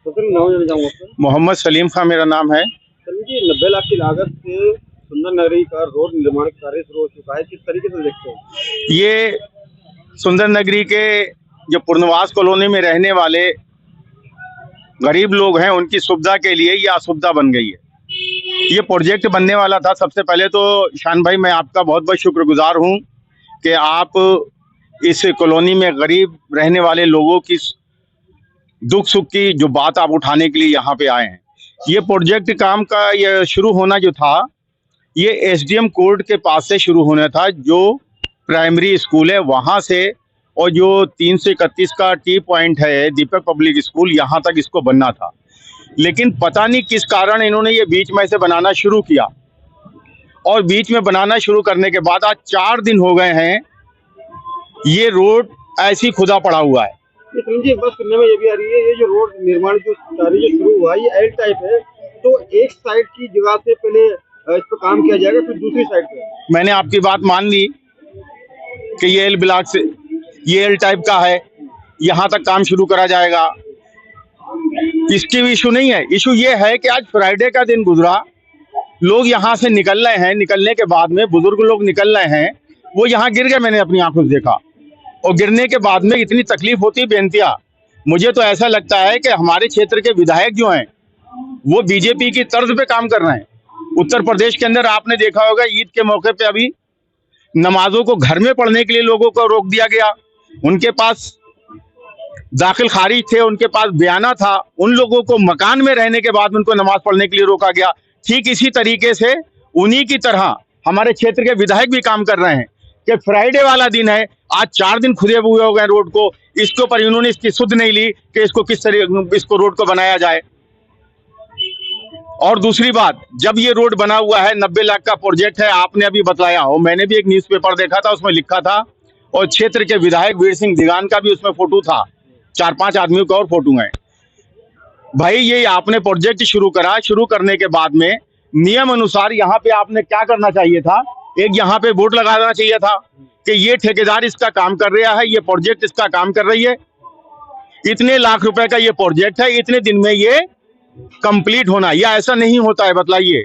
तो फिर नाम जाना चाहूँगा आपका। मोहम्मद सलीम खां मेरा नाम है। सलीम जी, 90 लाख की लागत से सुंदर नगरी का रोड निर्माण कार्य शुरू हो चुका है, किस तरीके से देखते हैं? ये सुंदर नगरी के जो पुनर्वास कॉलोनी में रहने वाले गरीब लोग हैं, उनकी सुविधा के लिए ये असुविधा बन गई है। ये प्रोजेक्ट बनने वाला था। सबसे पहले तो शान भाई, मैं आपका बहुत बहुत शुक्रगुजार हूँ कि आप इस कॉलोनी में गरीब रहने वाले लोगों की दुख सुख की जो बात आप उठाने के लिए यहाँ पे आए हैं। ये प्रोजेक्ट काम का ये शुरू होना जो था, ये एसडीएम कोर्ट के पास से शुरू होना था, जो प्राइमरी स्कूल है वहाँ से, और जो 3 से 31 का टी पॉइंट है दीपक पब्लिक स्कूल, यहाँ तक इसको बनना था। लेकिन पता नहीं किस कारण इन्होंने ये बीच में से बनाना शुरू किया, और बीच में बनाना शुरू करने के बाद आज 4 दिन हो गए हैं ये रोड ऐसी खुदा पड़ा हुआ है। सलीम जी, बस सुनने में ये भी आ रही है, ये जो रोड निर्माण जो कार्य जो शुरू हुआ है, ये एल टाइप है, तो एक साइड की जगह से पहले इस पर काम किया जाएगा, फिर दूसरी साइड पे। मैंने आपकी बात मान ली कि ये एल ब्लॉक से, ये एल टाइप का है, यहाँ तक काम शुरू करा जाएगा। इसकी भी इशू नहीं है। इशू ये है कि आज फ्राइडे का दिन गुजरा, लोग यहाँ से निकल रहे हैं, निकलने के बाद में बुजुर्ग लोग निकल रहे हैं, वो यहाँ गिर गए, मैंने अपनी आंखों से देखा। और गिरने के बाद में इतनी तकलीफ होती है बेनतिया। मुझे तो ऐसा लगता है कि हमारे क्षेत्र के विधायक जो हैं वो बीजेपी की तर्ज पे काम कर रहे हैं। उत्तर प्रदेश के अंदर आपने देखा होगा, ईद के मौके पे अभी नमाजों को घर में पढ़ने के लिए लोगों को रोक दिया गया। उनके पास दाखिल खारिज थे, उनके पास बयाना था, उन लोगों को मकान में रहने के बाद उनको नमाज पढ़ने के लिए रोका गया। ठीक इसी तरीके से उन्हीं की तरह हमारे क्षेत्र के विधायक भी काम कर रहे हैं कि फ्राइडे वाला दिन है, आज 4 दिन खुदे हुए हो गए रोड को, इसके ऊपर इन्होंने इसकी सुध नहीं ली कि इसको किस तरह इसको रोड को बनाया जाए। और दूसरी बात, जब ये रोड बना हुआ है 90 लाख का प्रोजेक्ट है, आपने अभी बताया हो, मैंने भी एक न्यूज़पेपर देखा था, उसमें लिखा था, और क्षेत्र के विधायक वीर सिंह दीगान का भी उसमें फोटो था, 4-5 आदमियों का और फोटो है। भाई ये आपने प्रोजेक्ट शुरू करा, शुरू करने के बाद में नियम अनुसार यहाँ पे आपने क्या करना चाहिए था, एक यहाँ पे बोर्ड लगाना चाहिए था कि ये ठेकेदार इसका काम कर रहा है, ये प्रोजेक्ट इसका काम कर रही है, इतने लाख रुपए का ये प्रोजेक्ट है, इतने दिन में ये कंप्लीट होना। या ऐसा नहीं होता है, बतलाइए।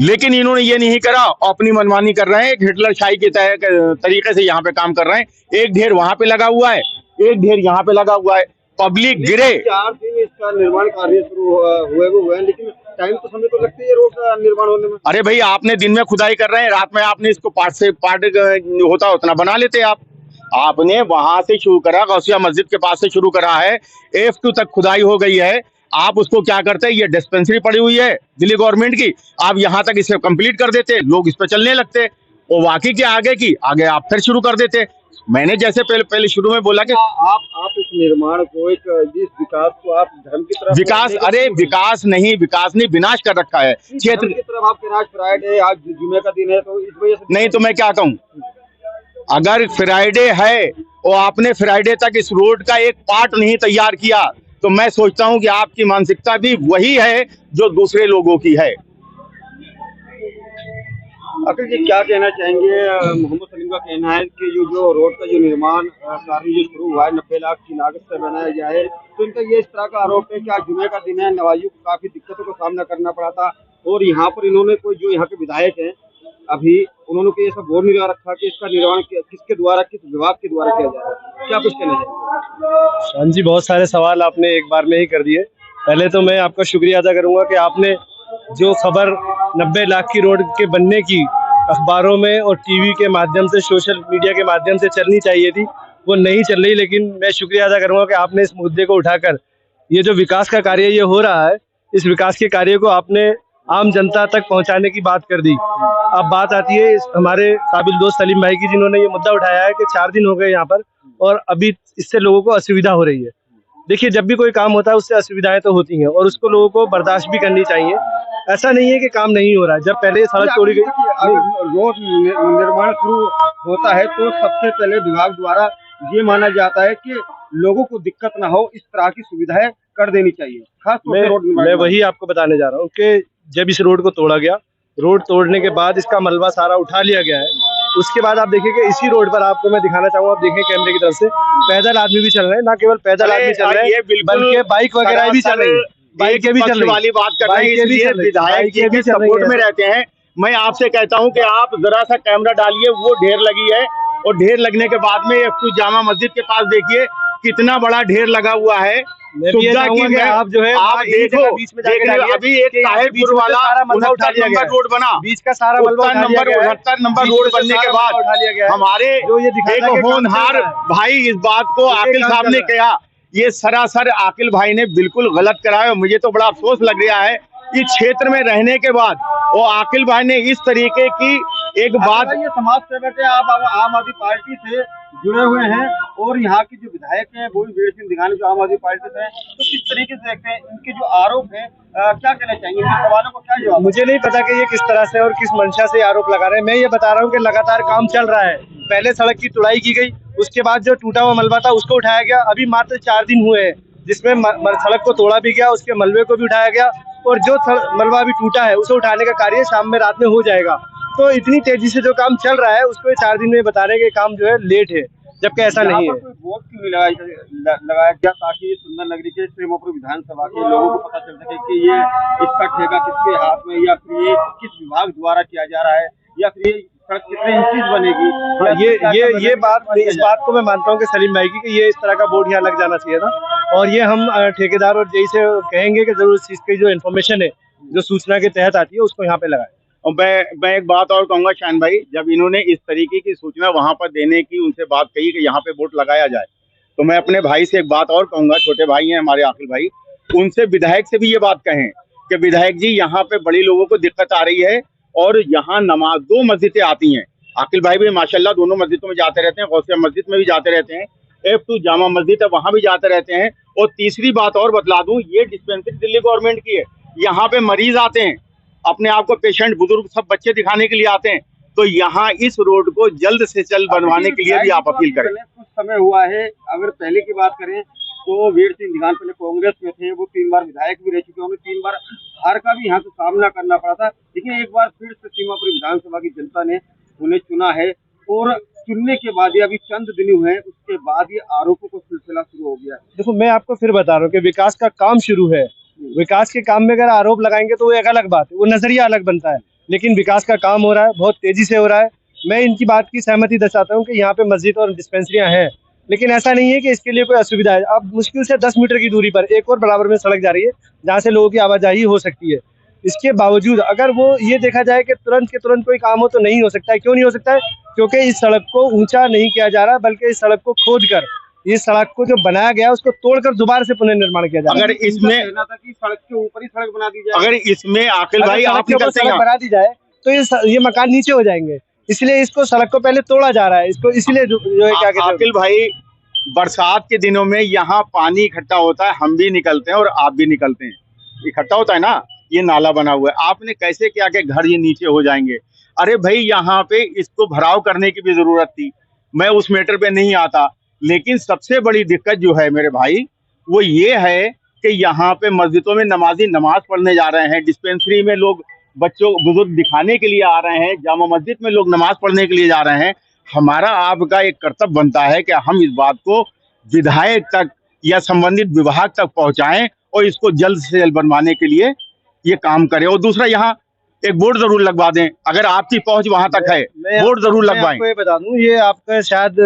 लेकिन इन्होंने ये नहीं करा, अपनी मनमानी कर रहे हैं, एक हिटलर शाही के तरीके से यहाँ पे काम कर रहे हैं। एक ढेर वहां पे लगा हुआ है, एक ढेर यहाँ पे लगा हुआ है, पब्लिक गिरे। 4 दिन इसका निर्माण कार्य शुरू हुए हैं, लेकिन टाइम तो समय तो लगता है ये रोड का निर्माण होने में। अरे भाई, आपने दिन में खुदाई कर रहे हैं, रात में आपने इसको पार्ट से पार्ट होता उतना बना लेते आप। आपने वहां से शुरू करा, गौसिया मस्जिद के पास से शुरू करा है, F2 तक खुदाई हो गई है। आप उसको क्या करते हैं, ये डिस्पेंसरी पड़ी हुई है दिल्ली गवर्नमेंट की, आप यहाँ तक इसे कंप्लीट कर देते, लोग इस पे चलने लगते, और बाकी के आगे आप फिर शुरू कर देते। मैंने जैसे पहले शुरू में बोला कि आप इस निर्माण को, एक जिस विकास को आप धर्म की तरफ, विकास, अरे विकास नहीं विनाश कर रखा है क्षेत्र की तरफ। आपके आज फ्राइडे, आज जुमे का दिन है, तो इस वजह से नहीं, तो मैं क्या कहूँ, अगर फ्राइडे है और आपने फ्राइडे तक इस रोड का एक पार्ट नहीं तैयार किया, तो मैं सोचता हूं कि आपकी मानसिकता भी वही है जो दूसरे लोगों की है। अखिल जी, क्या कहना चाहेंगे? मोहम्मद सलीम का कहना है कि जो रोड का जो निर्माण कार्य जो शुरू हुआ है 90 लाख की लागत से बनाया गया है, तो इनका ये इस तरह का आरोप है कि आज जुमे का दिन है, नवाजियों को काफी दिक्कतों का सामना करना पड़ा था, और यहाँ पर इन्होंने कोई जो यहाँ के विधायक हैं अभी, उन्होंने कोई ऐसा बोर्ड नहीं लगा रखा कि इसका निर्माण किसके द्वारा, किस विभाग के द्वारा किया जा रहा है। क्या कुछ कहना चाहेंगे? हाँ जी, बहुत सारे सवाल आपने एक बार में ही कर दिए। पहले तो मैं आपका शुक्रिया अदा करूंगा कि आपने जो खबर 90 लाख की रोड के बनने की अखबारों में और टीवी के माध्यम से, सोशल मीडिया के माध्यम से चलनी चाहिए थी, वो नहीं चल रही। लेकिन मैं शुक्रिया अदा करूंगा कि आपने इस मुद्दे को उठाकर ये जो विकास का कार्य ये हो रहा है, इस विकास के कार्य को आपने आम जनता तक पहुंचाने की बात कर दी। अब बात आती है हमारे काबिल दोस्त सलीम भाई की, जिन्होंने ये मुद्दा उठाया है कि 4 दिन हो गए यहाँ पर और अभी इससे लोगों को असुविधा हो रही है। देखिए, जब भी कोई काम होता है उससे असुविधाएं तो होती हैं और उसको लोगों को बर्दाश्त भी करनी चाहिए। ऐसा नहीं है कि काम नहीं हो रहा है। जब पहले सड़क तोड़ी गई, रोड निर्माण शुरू होता है तो सबसे पहले विभाग द्वारा ये माना जाता है कि लोगों को दिक्कत ना हो, इस तरह की सुविधाएं कर देनी चाहिए, खास तौर पर रोड निर्माण। मैं वही आपको बताने जा रहा हूँ कि जब इस रोड को तोड़ा गया, रोड तोड़ने के बाद इसका मलबा सारा उठा लिया गया है, उसके बाद आप देखिए कि इसी रोड पर आपको मैं दिखाना चाहूंगा, आप देखें कैमरे की तरफ से पैदल आदमी भी चल रहे हैं, ना केवल पैदल आदमी चल रहे हैं बल्कि बाइक वगैरह भी चल रही है, बाइकें भी चल रही वाली बात कर रहे हैं, बाइकें भी इसलिए चल रही विधायक जी के सपोर्ट में रहते हैं। मैं आपसे कहता हूं कि आप जरा सा कैमरा डालिए, वो ढेर लगी है और ढेर लगने के बाद में F2 जामा मस्जिद के पास देखिए कितना बड़ा ढेर लगा हुआ है। सुविधा की आप जो है आप देखो बीच में अभी एक साहेबपुर वाला 69 नंबर रोड बना, बीच का सारा मलबा नंबर 69 नंबर रोड बनने के बाद हमारे एक होनहार भाई इस बात को आकिल साहब ने कहा, ये सरासर आकिल भाई ने बिल्कुल गलत कराया। मुझे तो बड़ा अफसोस लग रहा है इस क्षेत्र में रहने के बाद वो आकिल भाई ने इस तरीके की एक बात। ये समाज सेवक है, आप आम आदमी पार्टी से जुड़े हुए हैं और यहाँ के जो विधायक हैं वो भी वीर सिंह दिघानी जो आम आदमी पार्टी से हैं, तो किस तरीके से देखते हैं इनके जो आरोप है, क्या कहना चाहेंगे, इन सवालों को क्या जवाब? मुझे नहीं पता कि ये किस तरह से और किस मंशा से आरोप लगा रहे हैं। मैं ये बता रहा हूँ कि लगातार काम चल रहा है। पहले सड़क की तुड़ाई की गई, उसके बाद जो टूटा हुआ मलबा था उसको उठाया गया। अभी मात्र 4 दिन हुए हैं जिसमें सड़क को तोड़ा भी गया, उसके मलबे को भी उठाया गया और जो मलबा अभी टूटा है उसे उठाने का कार्य शाम में रात में हो जाएगा। तो इतनी तेजी से जो काम चल रहा है उसको 4 दिन में बता रहे हैं कि काम जो है लेट है, जबकि ऐसा नहीं है। कोई बोर्ड क्यों नहीं लगाया गया ताकि ये सुंदर नगरी के श्रीमपुर विधानसभा के लोगों को पता चल सके कि ये इसका ठेका किसके हाथ में, या फिर ये किस विभाग द्वारा किया जा रहा है, या फिर ये सड़क कितने इंचीज बनेगी? ये बात, इस बात को मैं मानता हूँ कि सलीम भाई की कि ये इस तरह का बोर्ड यहाँ लग जाना चाहिए था और ये हम ठेकेदार और जेई से कहेंगे कि जरूर इस चीज की जो इन्फॉर्मेशन है जो सूचना के तहत आती है उसको यहाँ पे लगाए। और मैं एक बात और कहूंगा शान भाई, जब इन्होंने इस तरीके की सूचना वहां पर देने की उनसे बात कही कि यहाँ पे बोर्ड लगाया जाए, तो मैं अपने भाई से एक बात और कहूंगा, छोटे भाई हैं हमारे आकिल भाई, उनसे विधायक से भी ये बात कहें कि विधायक जी यहाँ पे बड़ी लोगों को दिक्कत आ रही है और यहाँ नमाज 2 मस्जिदें आती हैं। आकिल भाई भी माशाल्लाह दोनों मस्जिदों में जाते रहते हैं, गौसिया मस्जिद में भी जाते रहते हैं, F2 जामा मस्जिद है वहां भी जाते रहते हैं। और तीसरी बात और बतला दूं, ये डिस्पेंसरी दिल्ली गवर्नमेंट की है, यहाँ पे मरीज आते हैं, अपने आप को पेशेंट बुजुर्ग सब बच्चे दिखाने के लिए आते हैं, तो यहाँ इस रोड को जल्द से जल्द बनवाने के लिए भी आप अपील करें। कुछ समय हुआ है, अगर पहले की बात करें तो वीर सिंह दिघान पहले कांग्रेस में थे, वो 3 बार विधायक भी रह चुके हैं, उन्हें 3 बार हार का भी यहाँ से सामना करना पड़ा था, लेकिन एक बार फिर से सीमापुर विधानसभा की जनता ने उन्हें चुना है और चुनने के बाद ये अभी चंद दिन हुए हैं, उसके बाद ये आरोपों का सिलसिला शुरू हो गया। देखो मैं आपको फिर बता रहा हूँ कि विकास का काम शुरू है, विकास के काम में अगर आरोप लगाएंगे तो वो एक अलग बात है, वो नजरिया अलग बनता है, लेकिन विकास का काम हो रहा है, बहुत तेजी से हो रहा है। मैं इनकी बात की सहमति दर्शाता हूँ कि यहाँ पे मस्जिद और डिस्पेंसरियाँ हैं, लेकिन ऐसा नहीं है कि इसके लिए कोई असुविधा है। अब मुश्किल से 10 मीटर की दूरी पर एक और बराबर में सड़क जा रही है जहाँ से लोगों की आवाजाही हो सकती है। इसके बावजूद अगर वो ये देखा जाए कि तुरंत के तुरंत कोई काम हो तो नहीं हो सकता है। क्यों नहीं हो सकता है? क्योंकि इस सड़क को ऊंचा नहीं किया जा रहा, बल्कि इस सड़क को खोद कर, इस सड़क को जो बनाया गया उसको तोड़कर दोबारा से पुनर्निर्माण किया जा रहा है। अगर इसमें कहना था कि सड़क के ऊपर ही सड़क बना दी जाए, अगर इसमें आकिल भाई आप सड़क बना दी जाए तो ये मकान नीचे हो जाएंगे, इसलिए इसको सड़क को पहले तोड़ा जा रहा है, इसको इसलिए जो है क्या कहते हैं आकिल भाई, बरसात के दिनों में यहाँ पानी इकट्ठा होता है, हम भी निकलते हैं और आप भी निकलते हैं, इकट्ठा होता है ना, ये नाला बना हुआ है, आपने कैसे किया कि घर ये नीचे हो जाएंगे? अरे भाई यहाँ पे इसको भराव करने की भी जरूरत थी, मैं उस मैटर पे नहीं आता। लेकिन सबसे बड़ी दिक्कत जो है मेरे भाई वो ये है कि यहाँ पे मस्जिदों में नमाजी नमाज पढ़ने जा रहे हैं, डिस्पेंसरी में लोग बच्चों बुजुर्ग दिखाने के लिए आ रहे हैं, जामा मस्जिद में लोग नमाज पढ़ने के लिए जा रहे हैं। हमारा आपका एक कर्तव्य बनता है कि हम इस बात को विधायक तक या संबंधित विभाग तक पहुंचाएं और इसको जल्द से जल्द बनवाने के लिए ये काम करें। और दूसरा, यहाँ एक बोर्ड जरूर लगवा दें, अगर आपकी पहुंच वहां तक है, बोर्ड जरूर लगवाएं। आपको ये बता दूं, ये आपका शायद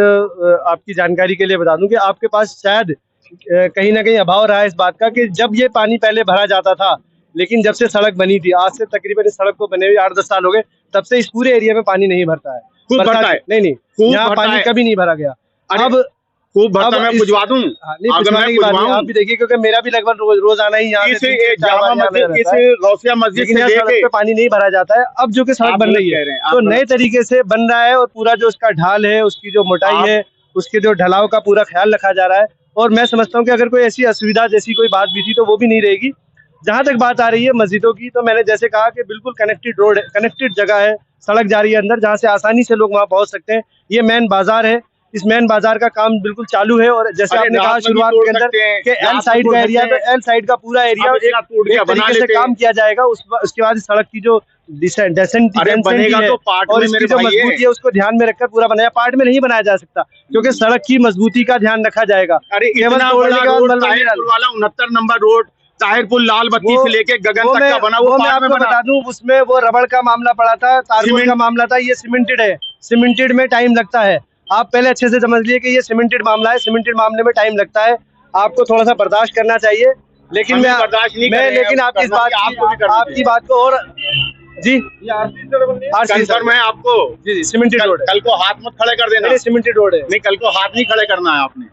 आपकी जानकारी के लिए बता दूं कि आपके पास शायद कहीं ना कहीं अभाव रहा है इस बात का कि जब ये पानी पहले भरा जाता था, लेकिन जब से सड़क बनी थी, आज से तकरीबन इस सड़क को बने हुए 8-10 साल हो गए, तब से इस पूरे एरिया में पानी नहीं भरता है। खूब भरता है? नहीं, यहाँ पानी कभी नहीं भरा गया। अब खूब भरता, मैं बुझवा दूं? आप भी देखिए, क्योंकि मेरा भी लगभग रोज आना ही यहाँ गौसिया मस्जिद से सड़क पे पानी नहीं भरा जाता है। अब जो कि सड़क बन रही है तो नए तरीके से बन रहा है और पूरा जो उसका ढाल है, उसकी जो मोटाई है, उसके जो ढलाव का पूरा ख्याल रखा जा रहा है। और मैं समझता हूँ कि अगर कोई ऐसी असुविधा जैसी कोई बात भी थी तो वो भी नहीं रहेगी। जहाँ तक बात आ रही है मस्जिदों की, तो मैंने जैसे कहा कि बिल्कुल कनेक्टेड रोड है, कनेक्टेड जगह है, सड़क जा रही है अंदर, जहाँ से आसानी से लोग वहाँ पहुँच सकते हैं। ये मेन बाजार है, इस मेन बाजार का काम बिल्कुल चालू है। और जैसे अरे आपने कहा रात में भी शुरुआत तोड़ के अंदर सकते हैं, कि एल रात साइड में का तोड़ एरिया है, सकते तो एल साइड का पूरा एरिया अब इसका टूट गया, एक बना तरीके से लेते हैं। काम किया जाएगा। उसके बाद सड़क की जो अरे बनेगा तो पार्ट और में इसकी मेरे जो भाई मजबूती है उसको ध्यान में रखकर पूरा बनाया। पार्ट में नहीं बनाया जा सकता क्योंकि सड़क की मजबूती का ध्यान रखा जाएगा। अरे केवल इतना तोड़ने बड़ा के बाद रोड मलबा नहीं ताहिरपुर डालना। वाला 69 नंबर रोड, ताहिरपुर लाल बत्ती से लेके गगन तक का बना, वो मैं पार्ट में आपको बना। बता दूं, उसमें वो रबड़ का मामला पड़ा था, तारकोल सीमेंट का मामला था। ये सीमेंटेड है, सीमेंटेड में टाइम लगता है। आप पहले अच्छे से समझ लिए कि ये सीमेंटेड मामला है, सीमेंटेड मामले में टाइम लगता है। आपको थोड़ा सा बर्दाश्त करना चाहिए। लेकिन हमें बर्दाश्त नहीं कर रहे हैं, लेकिन आपकी इस करना बात चाहिए, आपको भी करना आपकी बात को और जी ये आरसी सड़क बन रही है। आरसी कंफर्म है आपको? जी सीमेंटेड रोड है। कल को हाथ मत खड़े कर देना। सीमेंटेड रोड है। नहीं, कल को हाथ नहीं खड़े करना है आपने।